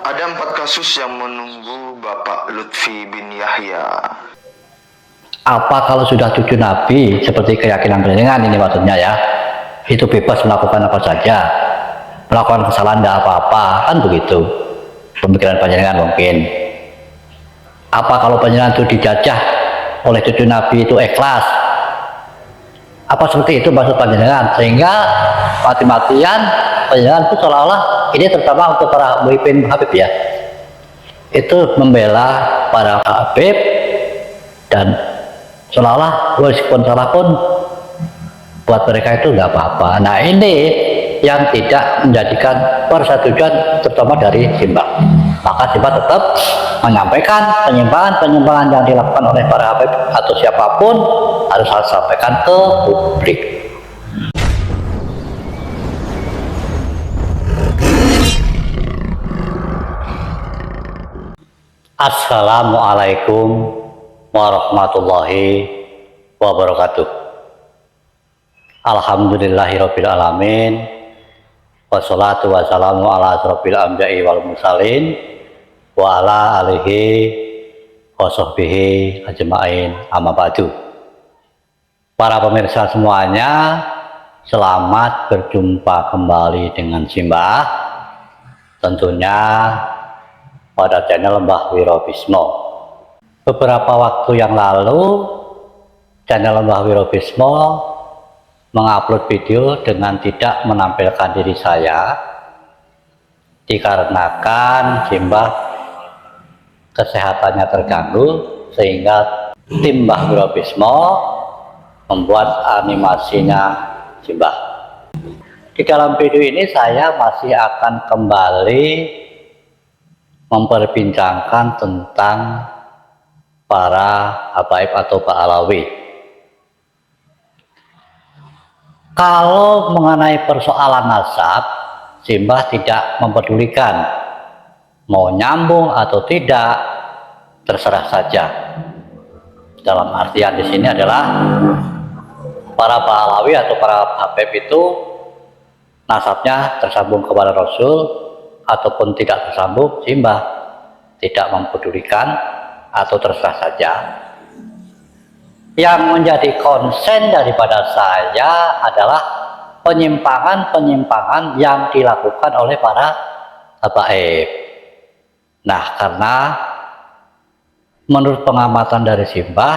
Ada 4 kasus yang menunggu Bapak Lutfi bin Yahya. Apa kalau sudah cucu Nabi seperti keyakinan jenengan ini maksudnya ya, itu bebas melakukan apa saja, melakukan kesalahan tidak apa-apa, kan begitu pemikiran panjenengan mungkin. Apa kalau panjenengan itu dijajah oleh cucu Nabi itu ikhlas, apa seperti itu maksud panjenengan, sehingga mati-matian panjenengan itu seolah-olah ini terutama untuk para muhibin Habib ya, itu membela para Habib dan seolah-olah walaupun salah pun buat mereka itu nggak apa-apa. Nah ini yang tidak menjadikan persetujuan terutama dari Simbah. Maka Simbah tetap menyampaikan penyimpangan-penyimpangan yang dilakukan oleh para Habib atau siapapun harus sampaikan ke publik. Assalamualaikum warahmatullahi wabarakatuh. Alhamdulillahirabbil alamin. Wassalatu wassalamu ala asrofil anbiya'i wal mursalin wa ala alihi wa sahbihi ajma'in, amma ba'du. Para pemirsa semuanya, selamat berjumpa kembali dengan Simbah, tentunya pada channel Mbah Wirobismo. Beberapa waktu yang lalu channel Mbah Wirobismo mengupload video dengan tidak menampilkan diri saya dikarenakan Simbah kesehatannya terganggu, sehingga tim Mbah Wirobismo membuat animasinya Simbah. Di dalam video ini saya masih akan kembali memperbincangkan tentang para habaib atau Ba'alawi. Kalau mengenai persoalan nasab, Simbah tidak mempedulikan mau nyambung atau tidak, terserah saja. Dalam artian di sini adalah para Ba'alawi atau para habib itu nasabnya tersambung kepada Rasul ataupun tidak tersambung, Simbah tidak mempedulikan atau terserah saja. Yang menjadi konsen daripada saya adalah penyimpangan-penyimpangan yang dilakukan oleh para habaib. Nah, karena menurut pengamatan dari Simbah,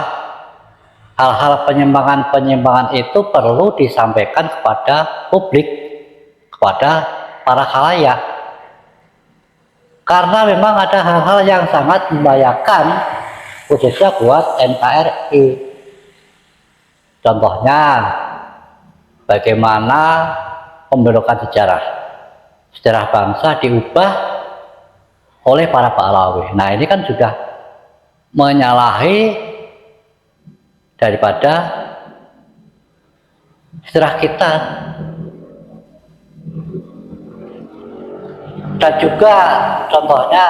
hal-hal penyimpangan-penyimpangan itu perlu disampaikan kepada publik, kepada para khalayak. Karena memang ada hal-hal yang sangat membahayakan, khususnya buat NKRI. Contohnya, bagaimana pembelokan sejarah bangsa diubah oleh para Ba'alawi. Nah ini kan sudah menyalahi daripada sejarah kita. Dan juga contohnya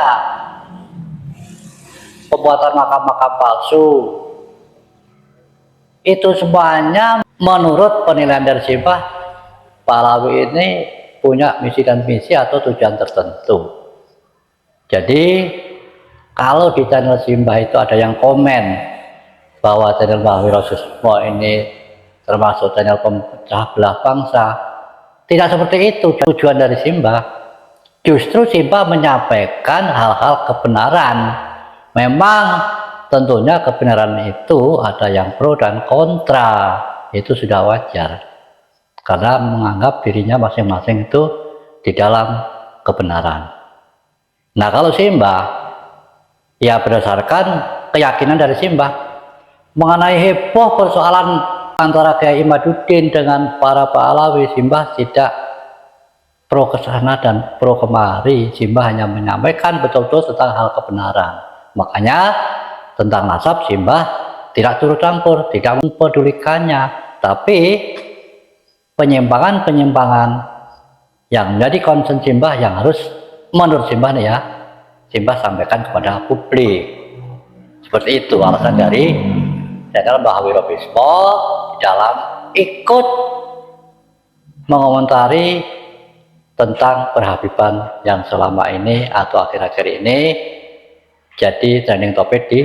pembuatan makam-makam palsu, itu semuanya menurut penilaian dari Simbah, Ba'alawi ini punya misi dan misi atau tujuan tertentu. Jadi kalau di channel Simbah itu ada yang komen bahwa channel Mbah Wirobismo ini termasuk channel pemecah belah bangsa, tidak seperti itu tujuan dari Simbah. Justru Simbah menyampaikan hal-hal kebenaran. Memang tentunya kebenaran itu ada yang pro dan kontra, itu sudah wajar, karena menganggap dirinya masing-masing itu di dalam kebenaran. Nah kalau Simbah, ya berdasarkan keyakinan dari Simbah mengenai heboh persoalan antara Kiai Imaduddin dengan para Ba'alawi, Simbah tidak pro kesana dan pro kemari. Simbah hanya menyampaikan betul-betul tentang hal kebenaran. Makanya tentang nasab Simbah tidak turut campur, tidak mempedulikannya. Tapi penyimpangan-penyimpangan yang menjadi concern Simbah yang harus menurut Simbah nih ya, Simbah sampaikan kepada publik. Seperti itu alasan dari channel Mbah Wirobismo di dalam ikut mengomentari tentang perhabiban yang selama ini atau akhir-akhir ini jadi trending topik di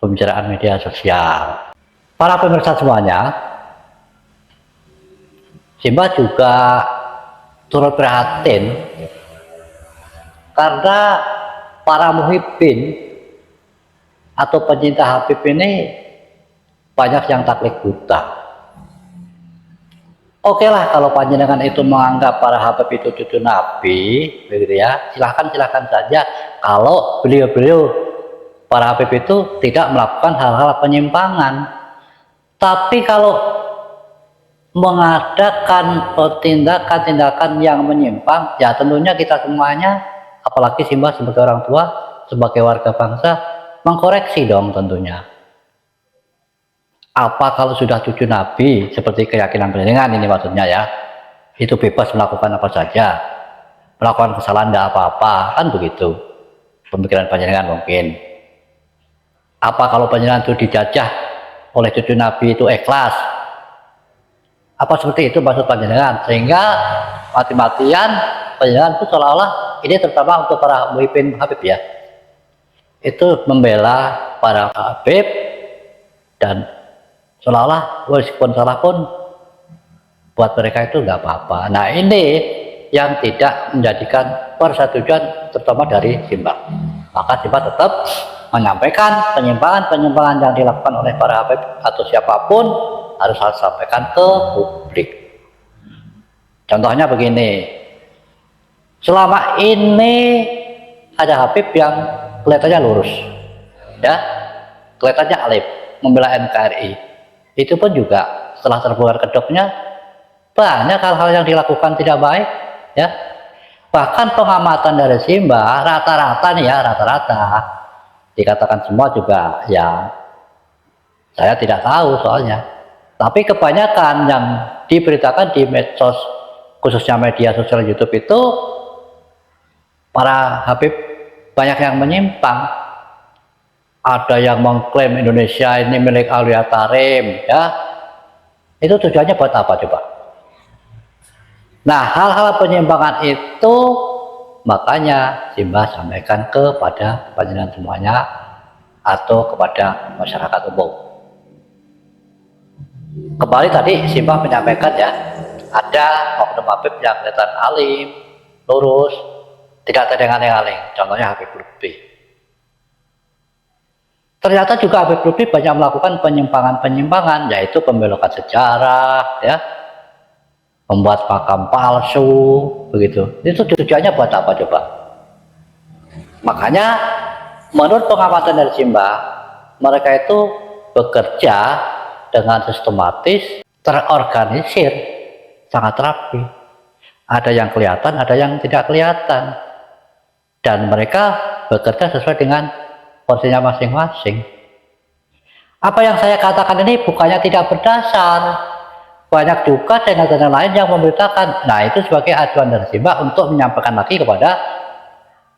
pembicaraan media sosial. Para pemirsa semuanya, Simba juga turut prihatin karena para muhibbin atau pencinta Habib ini banyak yang taklid buta. Oke lah, kalau panjenengan itu menganggap para Habib itu cucu Nabi, begitu ya, silahkan saja. Kalau beliau para Habib itu tidak melakukan hal-hal penyimpangan, tapi kalau mengadakan tindakan-tindakan yang menyimpang, ya tentunya kita semuanya, apalagi Simba sebagai orang tua, sebagai warga bangsa, mengkoreksi dong tentunya. Apa kalau sudah cucu Nabi, seperti keyakinan panjenengan ini maksudnya ya, itu bebas melakukan apa saja, melakukan kesalahan tidak apa-apa, kan begitu pemikiran panjenengan mungkin. Apa kalau panjenengan itu dijajah oleh cucu Nabi itu ikhlas? Apa seperti itu maksud panjenengan? Sehingga mati-matian panjenengan itu seolah-olah ini terutama untuk para muhibbin Habib ya, itu membela para Habib dan seolah-olah meskipun salah pun buat mereka itu nggak apa-apa. Nah ini yang tidak menjadikan persetujuan terutama dari Simba. Maka Simba tetap menyampaikan penyimpangan yang dilakukan oleh para Habib atau siapapun harus sampaikan ke publik. Contohnya begini, selama ini ada Habib yang kelihatannya lurus, ya, kelihatannya alim, membela NKRI. Itu pun juga setelah terbongkar kedoknya banyak hal-hal yang dilakukan tidak baik, ya. Bahkan pengamatan dari Simba rata-rata nih ya, rata-rata dikatakan semua juga ya saya tidak tahu soalnya, tapi kebanyakan yang diberitakan di medsos khususnya media sosial YouTube itu para Habib banyak yang menyimpang. Ada yang mengklaim Indonesia ini milik Aulia Tarim, ya. Itu tujuannya buat apa coba? Nah, hal-hal penyimpangan itu makanya Simba sampaikan kepada panjenengan semuanya atau kepada masyarakat umum. Kembali tadi Simba menyampaikan ya, ada oknum Habib yang kelihatan alim, lurus, tidak terdengar-dengar, contohnya Habib Lutfi. Ternyata juga Habib Lutfi banyak melakukan penyimpangan, yaitu pembelokan sejarah, ya, membuat makam palsu, begitu. Itu tujuannya buat apa coba? Makanya menurut pengamatan dari Simba, mereka itu bekerja dengan sistematis, terorganisir, sangat rapi. Ada yang kelihatan, ada yang tidak kelihatan, dan mereka bekerja sesuai dengan porsinya masing-masing. Apa yang saya katakan ini bukannya tidak berdasar. Banyak juga channel-channel lain yang memberitakan. Nah itu sebagai acuan dari Simba untuk menyampaikan lagi kepada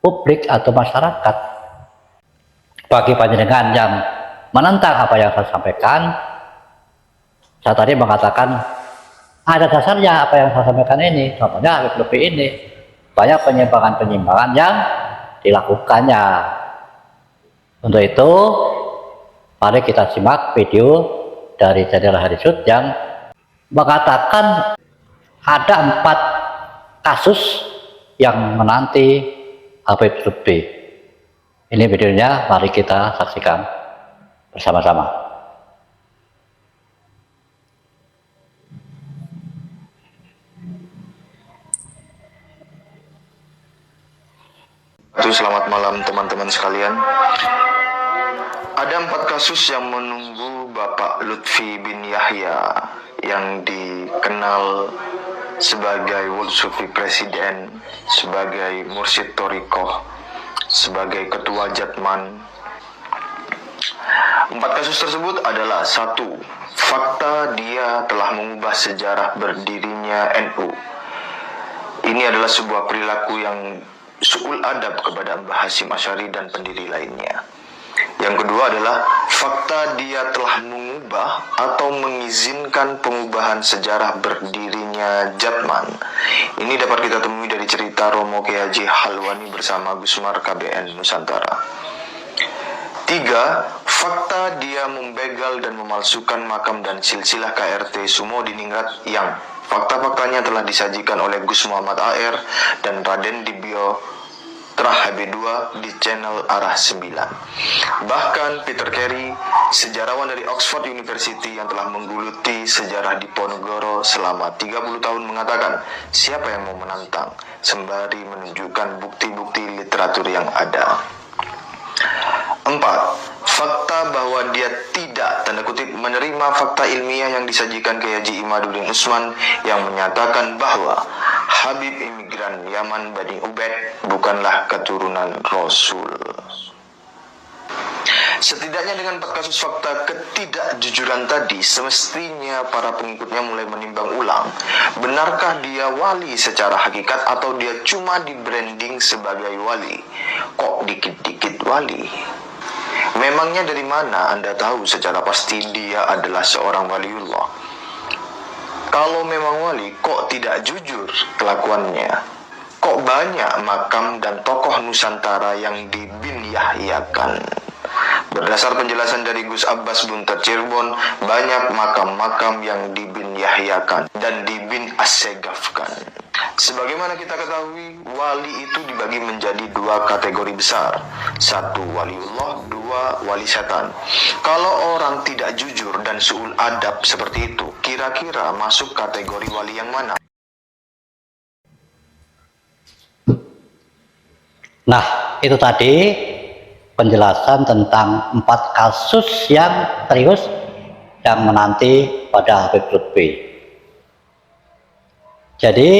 publik atau masyarakat. Bagi panjenengan yang menentang apa yang saya sampaikan, saya tadi mengatakan ada dasarnya apa yang saya sampaikan ini. Contohnya Habib Lutfi ini banyak penyimpangan yang dilakukannya. Untuk itu, mari kita simak video dari channel Harisut yang mengatakan ada 4 kasus yang menanti Habib Lutfi. Ini videonya, mari kita saksikan bersama-sama. Selamat malam teman-teman sekalian. Ada 4 kasus yang menunggu Bapak Lutfi bin Yahya yang dikenal sebagai Wul Sufi Presiden, sebagai Mursyid Thorikoh, sebagai Ketua Jatman. 4 kasus tersebut adalah: 1. Fakta dia telah mengubah sejarah berdirinya NU. Ini adalah sebuah perilaku yang su'ul adab kepada Mbah Hasyim Asy'ari dan pendiri lainnya. Yang kedua adalah fakta dia telah mengubah atau mengizinkan pengubahan sejarah berdirinya Jatman. Ini dapat kita temui dari cerita Romo Kiai Haji Halwani bersama Gusmar KBN Nusantara. 3. Fakta dia membegal dan memalsukan makam dan silsilah KRT Sumo di Ningrat yang fakta-faktanya telah disajikan oleh Gus Muhammad AR dan Raden Dibyo Trah HB2 di channel Arah 9. Bahkan Peter Carey, sejarawan dari Oxford University yang telah menggeluti sejarah Diponegoro selama 30 tahun mengatakan, siapa yang mau menantang, sembari menunjukkan bukti-bukti literatur yang ada. 4. Fakta bahwa dia tidak, tanda kutip, menerima fakta ilmiah yang disajikan Kiai Haji Imaduddin Usman yang menyatakan bahwa Habib imigran Yaman Bani Ubaid bukanlah keturunan Rasul. Setidaknya dengan 4 kasus fakta ketidakjujuran tadi, semestinya para pengikutnya mulai menimbang ulang, benarkah dia wali secara hakikat atau dia cuma di branding sebagai wali? Kok dikit-dikit wali? Memangnya dari mana Anda tahu secara pasti dia adalah seorang waliullah? Kalau memang wali, kok tidak jujur kelakuannya? Kok banyak makam dan tokoh Nusantara yang dibinyahyakan? Berdasar penjelasan dari Gus Abbas Buntet Cirebon, banyak makam-makam yang dibinyahyakan dan dibin assegafkan. Sebagaimana kita ketahui, wali itu dibagi menjadi 2 kategori besar. 1 waliullah, 2 wali setan. Kalau orang tidak jujur dan suul adab seperti itu, kira-kira masuk kategori wali yang mana? Nah, itu tadi penjelasan tentang 4 kasus yang serius yang menanti pada Habib Lutfi. Jadi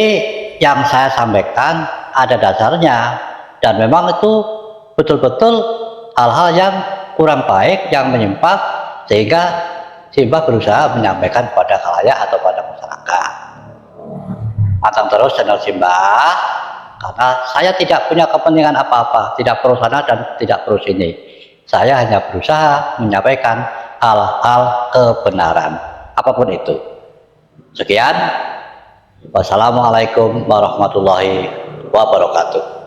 yang saya sampaikan ada dasarnya, dan memang itu betul-betul hal-hal yang kurang baik, yang menyimpang, sehingga Simbah berusaha menyampaikan pada khalayak atau pada masyarakat. Akan terus channel Simbah, karena saya tidak punya kepentingan apa-apa, tidak perlu sana dan tidak perlu sini. Saya hanya berusaha menyampaikan hal-hal kebenaran, apapun itu. Sekian. Wassalamualaikum warahmatullahi wabarakatuh.